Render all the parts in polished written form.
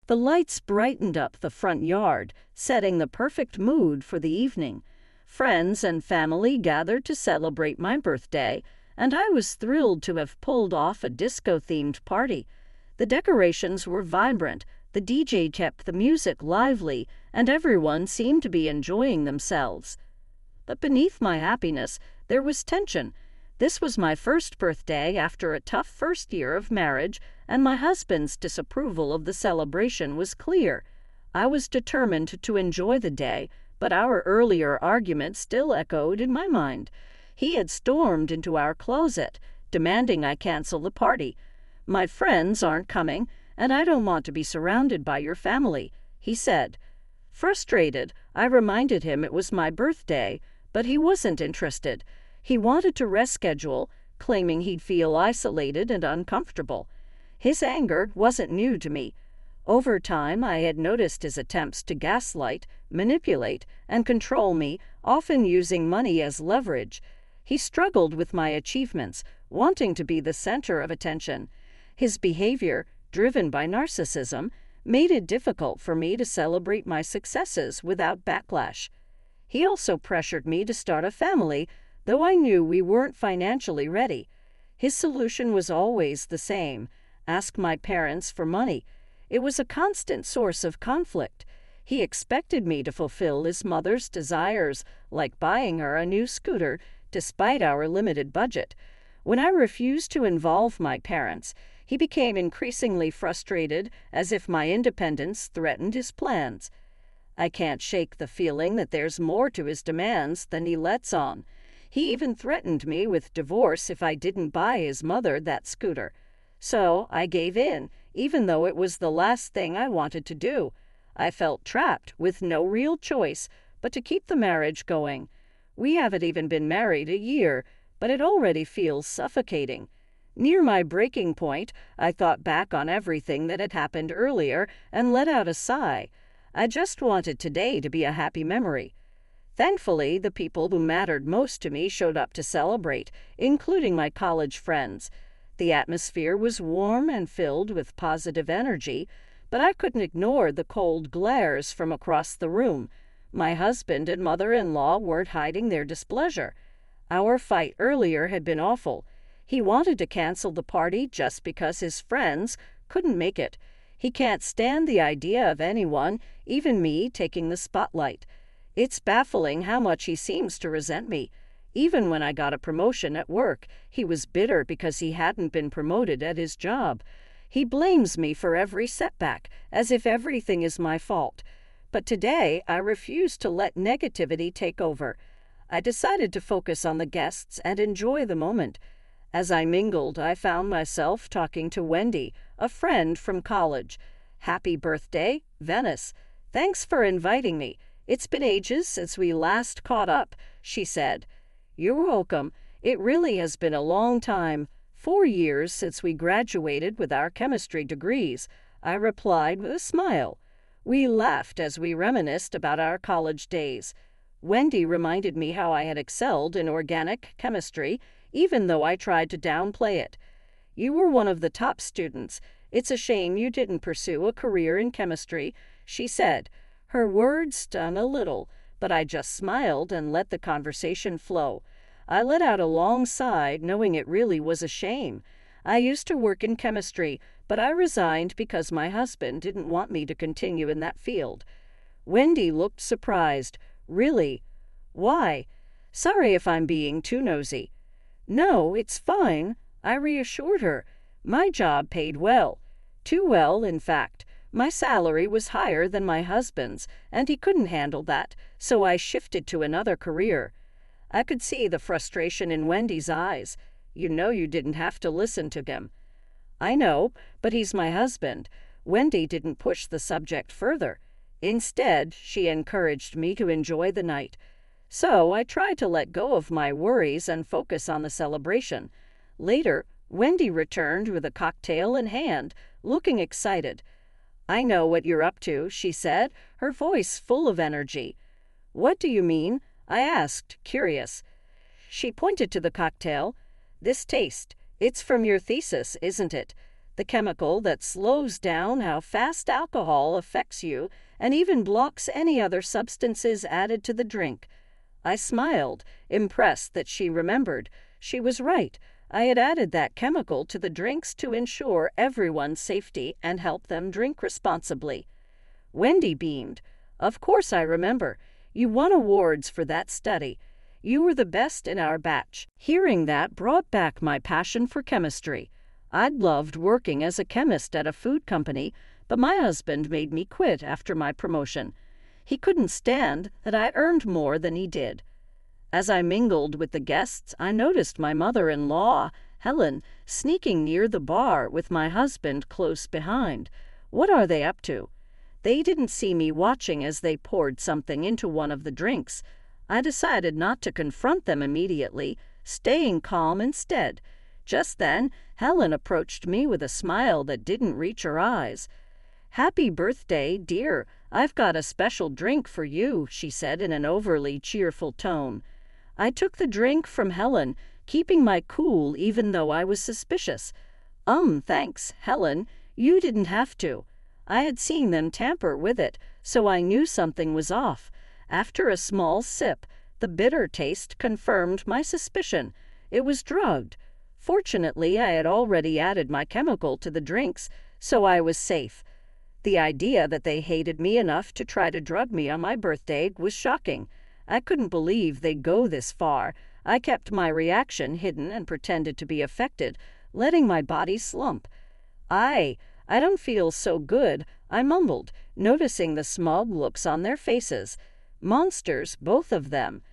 The lights brightened up the front yard, setting the perfect mood for the evening. Friends and family gathered to celebrate my birthday, and I was thrilled to have pulled off a disco-themed party. The decorations were vibrant, the DJ kept the music lively, and everyone seemed to be enjoying themselves. But beneath my happiness, there was tension. This was my first birthday after a tough first year of marriage, and my husband's disapproval of the celebration was clear. I was determined to enjoy the day, but our earlier argument still echoed in my mind. He had stormed into our closet, demanding I cancel the party. "My friends aren't coming, and I don't want to be surrounded by your family," he said. Frustrated, I reminded him it was my birthday, but he wasn't interested. He wanted to reschedule, claiming he'd feel isolated and uncomfortable. His anger wasn't new to me. Over time, I had noticed his attempts to gaslight, manipulate, and control me, often using money as leverage. He struggled with my achievements, wanting to be the center of attention. His behavior, driven by narcissism, made it difficult for me to celebrate my successes without backlash. He also pressured me to start a family, though I knew we weren't financially ready. His solution was always the same: ask my parents for money. It was a constant source of conflict. He expected me to fulfill his mother's desires, like buying her a new scooter, despite our limited budget. When I refused to involve my parents, he became increasingly frustrated, as if my independence threatened his plans. I can't shake the feeling that there's more to his demands than he lets on. He even threatened me with divorce if I didn't buy his mother that scooter. So I gave in, even though it was the last thing I wanted to do. I felt trapped, with no real choice but to keep the marriage going. We haven't even been married a year, but it already feels suffocating. Near my breaking point, I thought back on everything that had happened earlier and let out a sigh. I just wanted today to be a happy memory. Thankfully, the people who mattered most to me showed up to celebrate, including my college friends. The atmosphere was warm and filled with positive energy, but I couldn't ignore the cold glares from across the room. My husband and mother-in-law weren't hiding their displeasure. Our fight earlier had been awful. He wanted to cancel the party just because his friends couldn't make it. He can't stand the idea of anyone, even me, taking the spotlight. It's baffling how much he seems to resent me. Even when I got a promotion at work, he was bitter because he hadn't been promoted at his job. He blames me for every setback, as if everything is my fault. But today, I refused to let negativity take over. I decided to focus on the guests and enjoy the moment. As I mingled, I found myself talking to Wendy, a friend from college. "Happy birthday, Venice. Thanks for inviting me. It's been ages since we last caught up," she said. "You're welcome. It really has been a long time. 4 years since we graduated with our chemistry degrees," I replied with a smile. We laughed as we reminisced about our college days. Wendy reminded me how I had excelled in organic chemistry, even though I tried to downplay it. "You were one of the top students. It's a shame you didn't pursue a career in chemistry," she said. Her words stung a little, but I just smiled and let the conversation flow. I let out a long sigh, knowing it really was a shame. I used to work in chemistry, but I resigned because my husband didn't want me to continue in that field. Wendy looked surprised. "Really? Why?" "Sorry if I'm being too nosy." "No, it's fine," I reassured her. My job paid well. Too well, in fact. My salary was higher than my husband's, and he couldn't handle that, so I shifted to another career. I could see the frustration in Wendy's eyes. "You know you didn't have to listen to him." "I know, but he's my husband." Wendy didn't push the subject further. Instead, she encouraged me to enjoy the night. So I tried to let go of my worries and focus on the celebration. Later, Wendy returned with a cocktail in hand, looking excited. "I know what you're up to," she said, her voice full of energy. "What do you mean?" I asked, curious. She pointed to the cocktail. "This taste. It's from your thesis, isn't it?" the chemical that slows down how fast alcohol affects you and even blocks any other substances added to the drink. I smiled, impressed that she remembered. She was right. I had added that chemical to the drinks to ensure everyone's safety and help them drink responsibly. Wendy beamed. Of course I remember. You won awards for that study. You were the best in our batch. Hearing that brought back my passion for chemistry. I'd loved working as a chemist at a food company, but my husband made me quit after my promotion. He couldn't stand that I earned more than he did. As I mingled with the guests, I noticed my mother-in-law, Helen, sneaking near the bar with my husband close behind. What are they up to? They didn't see me watching as they poured something into one of the drinks. I decided not to confront them immediately, staying calm instead. Just then, Helen approached me with a smile that didn't reach her eyes. "Happy birthday, dear. I've got a special drink for you," she said in an overly cheerful tone. I took the drink from Helen, keeping my cool even though I was suspicious. Thanks, Helen. You didn't have to." I had seen them tamper with it, so I knew something was off. After a small sip, the bitter taste confirmed my suspicion. It was drugged. Fortunately, I had already added my chemical to the drinks, so I was safe. The idea that they hated me enough to try to drug me on my birthday was shocking. I couldn't believe they'd go this far. I kept my reaction hidden and pretended to be affected, letting my body slump. I don't feel so good," I mumbled, noticing the smug looks on their faces. Monsters, both of them.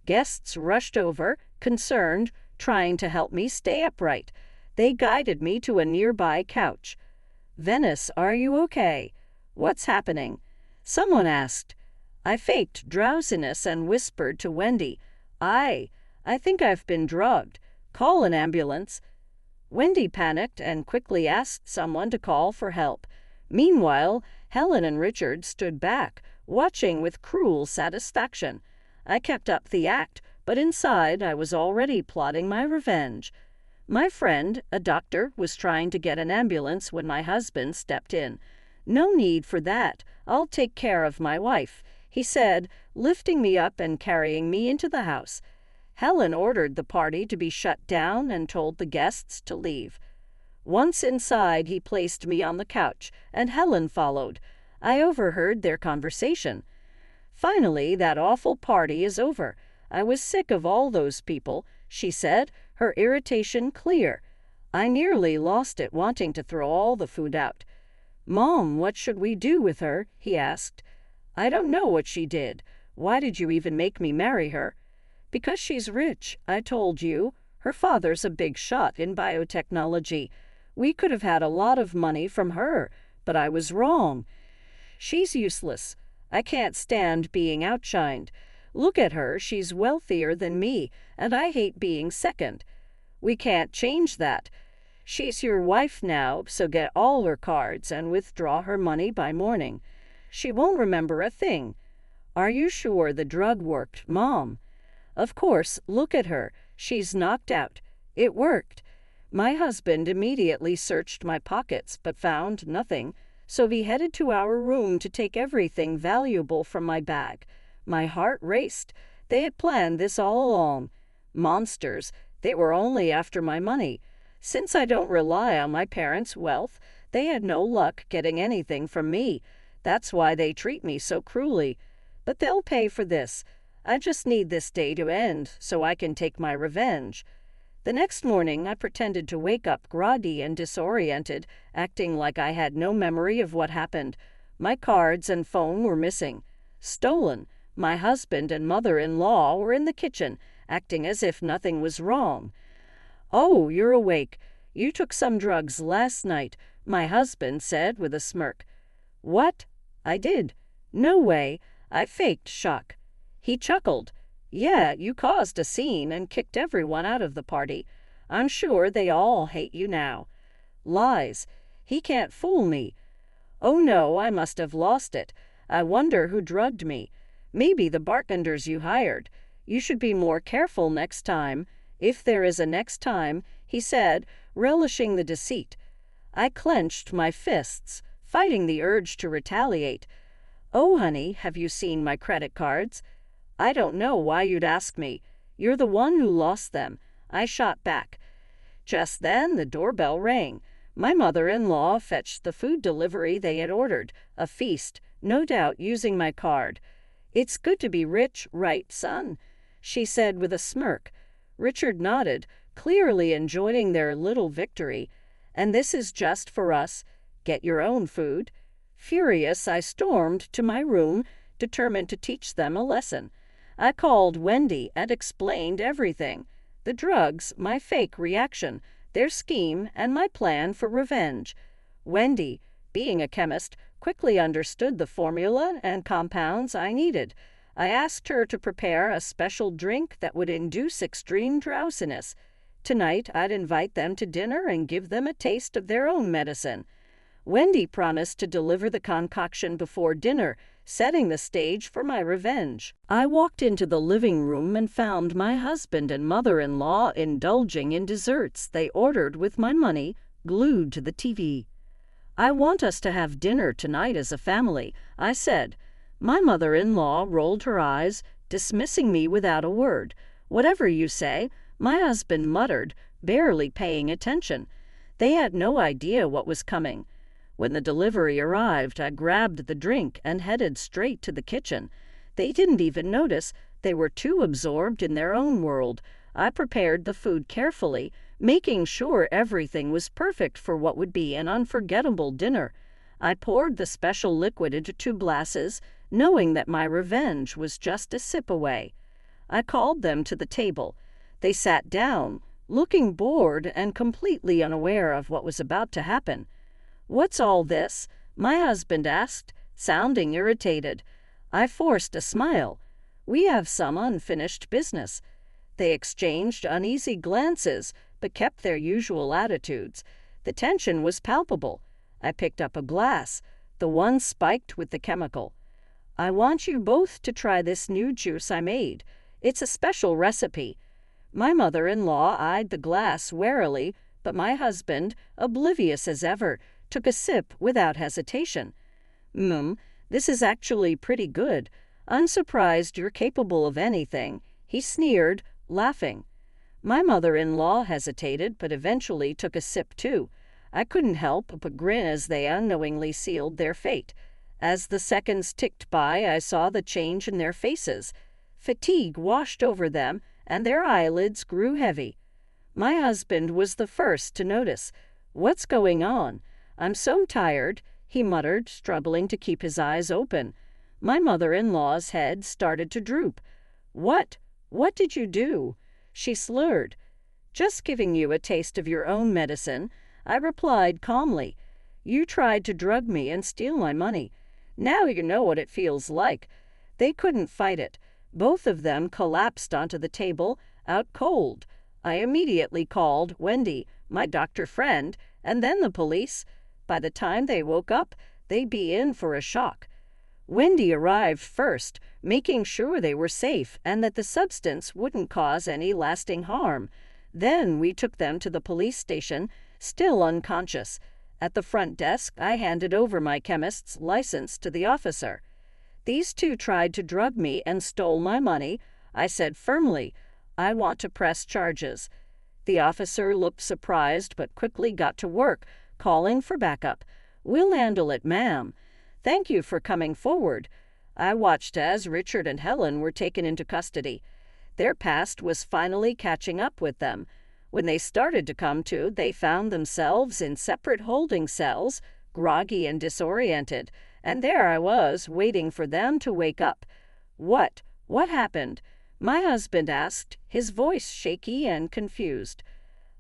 Guests rushed over, concerned, trying to help me stay upright. They guided me to a nearby couch. "Venice, are you okay?" "What's happening?" someone asked. I faked drowsiness and whispered to Wendy, I think I've been drugged. Call an ambulance." Wendy panicked and quickly asked someone to call for help. Meanwhile, Helen and Richard stood back, watching with cruel satisfaction. I kept up the act, but inside I was already plotting my revenge. My friend, a doctor, was trying to get an ambulance when my husband stepped in. "No need for that. I'll take care of my wife," he said, lifting me up and carrying me into the house. Helen ordered the party to be shut down and told the guests to leave. Once inside, he placed me on the couch, and Helen followed. I overheard their conversation. "Finally, that awful party is over. I was sick of all those people," she said, her irritation clear. I nearly lost it, wanting to throw all the food out. "Mom, what should we do with her?" he asked. "I don't know what she did. Why did you even make me marry her?" "Because she's rich, I told you. Her father's a big shot in biotechnology. We could have had a lot of money from her, but I was wrong. She's useless. I can't stand being outshined. Look at her, she's wealthier than me, and I hate being second. We can't change that. She's your wife now, so get all her cards and withdraw her money by morning. She won't remember a thing." "Are you sure the drug worked, Mom?" "Of course, look at her. She's knocked out. It worked." My husband immediately searched my pockets but found nothing, so he headed to our room to take everything valuable from my bag. My heart raced. They had planned this all along. Monsters. They were only after my money. Since I don't rely on my parents' wealth, they had no luck getting anything from me. That's why they treat me so cruelly. But they'll pay for this. I just need this day to end so I can take my revenge. The next morning, I pretended to wake up groggy and disoriented, acting like I had no memory of what happened. My cards and phone were missing. Stolen. My husband and mother-in-law were in the kitchen, acting as if nothing was wrong. "Oh, you're awake. You took some drugs last night," my husband said with a smirk. "What?" "I did." "No way." I faked shock. He chuckled. "Yeah, you caused a scene and kicked everyone out of the party. I'm sure they all hate you now." "Lies. He can't fool me." "Oh no, I must have lost it. I wonder who drugged me. Maybe the bartenders you hired. You should be more careful next time, if there is a next time," he said, relishing the deceit. I clenched my fists, fighting the urge to retaliate. "Oh, honey, have you seen my credit cards?" "I don't know why you'd ask me. You're the one who lost them," I shot back. Just then the doorbell rang. My mother-in-law fetched the food delivery they had ordered, a feast, no doubt using my card. "It's good to be rich, right, son?" she said with a smirk. Richard nodded, clearly enjoying their little victory. "And this is just for us. Get your own food." Furious, I stormed to my room, determined to teach them a lesson. I called Wendy and explained everything. The drugs, my fake reaction, their scheme, and my plan for revenge. Wendy, being a chemist, quickly understood the formula and compounds I needed. I asked her to prepare a special drink that would induce extreme drowsiness. Tonight, I'd invite them to dinner and give them a taste of their own medicine. Wendy promised to deliver the concoction before dinner, setting the stage for my revenge. I walked into the living room and found my husband and mother-in-law indulging in desserts they ordered with my money, glued to the TV. "I want us to have dinner tonight as a family," I said. My mother-in-law rolled her eyes, dismissing me without a word. "Whatever you say," my husband muttered, barely paying attention. They had no idea what was coming. When the delivery arrived, I grabbed the drink and headed straight to the kitchen. They didn't even notice. They were too absorbed in their own world. I prepared the food carefully, making sure everything was perfect for what would be an unforgettable dinner. I poured the special liquid into 2 glasses, knowing that my revenge was just a sip away. I called them to the table. They sat down, looking bored and completely unaware of what was about to happen. "What's all this?" my husband asked, sounding irritated. I forced a smile. "We have some unfinished business." They exchanged uneasy glances, but kept their usual attitudes. The tension was palpable. I picked up a glass, the one spiked with the chemical. "I want you both to try this new juice I made. It's a special recipe." My mother-in-law eyed the glass warily, but my husband, oblivious as ever, took a sip without hesitation. This is actually pretty good. I'm surprised you're capable of anything," he sneered, laughing. My mother-in-law hesitated, but eventually took a sip too. I couldn't help but grin as they unknowingly sealed their fate. As the seconds ticked by, I saw the change in their faces. Fatigue washed over them, and their eyelids grew heavy. My husband was the first to notice. "What's going on? I'm so tired," he muttered, struggling to keep his eyes open. My mother-in-law's head started to droop. What did you do?" she slurred. "Just giving you a taste of your own medicine," I replied calmly. "You tried to drug me and steal my money. Now you know what it feels like." They couldn't fight it. Both of them collapsed onto the table, out cold. I immediately called Wendy, my doctor friend, and then the police. By the time they woke up, they'd be in for a shock. Wendy arrived first, making sure they were safe and that the substance wouldn't cause any lasting harm. Then we took them to the police station, still unconscious. At the front desk, I handed over my chemist's license to the officer. "These 2 tried to drug me and stole my money," I said firmly. "I want to press charges." The officer looked surprised but quickly got to work, calling for backup. "We'll handle it, ma'am. Thank you for coming forward." I watched as Richard and Helen were taken into custody. Their past was finally catching up with them. When they started to come to, they found themselves in separate holding cells, groggy and disoriented, and there I was, waiting for them to wake up. What happened?" my husband asked, his voice shaky and confused.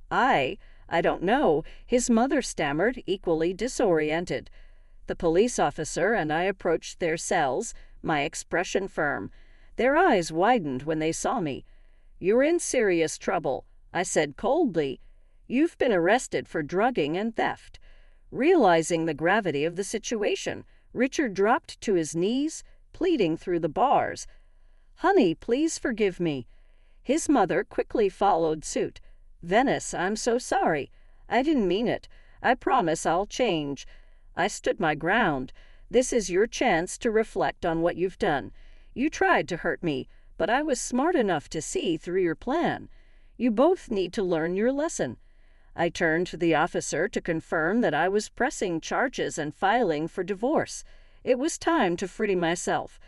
I don't know," his mother stammered, equally disoriented. The police officer and I approached their cells, my expression firm. Their eyes widened when they saw me. "You're in serious trouble," I said coldly. "You've been arrested for drugging and theft." Realizing the gravity of the situation, Richard dropped to his knees, pleading through the bars. "Honey, please forgive me." His mother quickly followed suit. "Venice, I'm so sorry. I didn't mean it. I promise I'll change." I stood my ground. "This is your chance to reflect on what you've done. You tried to hurt me, but I was smart enough to see through your plan. You both need to learn your lesson." I turned to the officer to confirm that I was pressing charges and filing for divorce. It was time to free myself.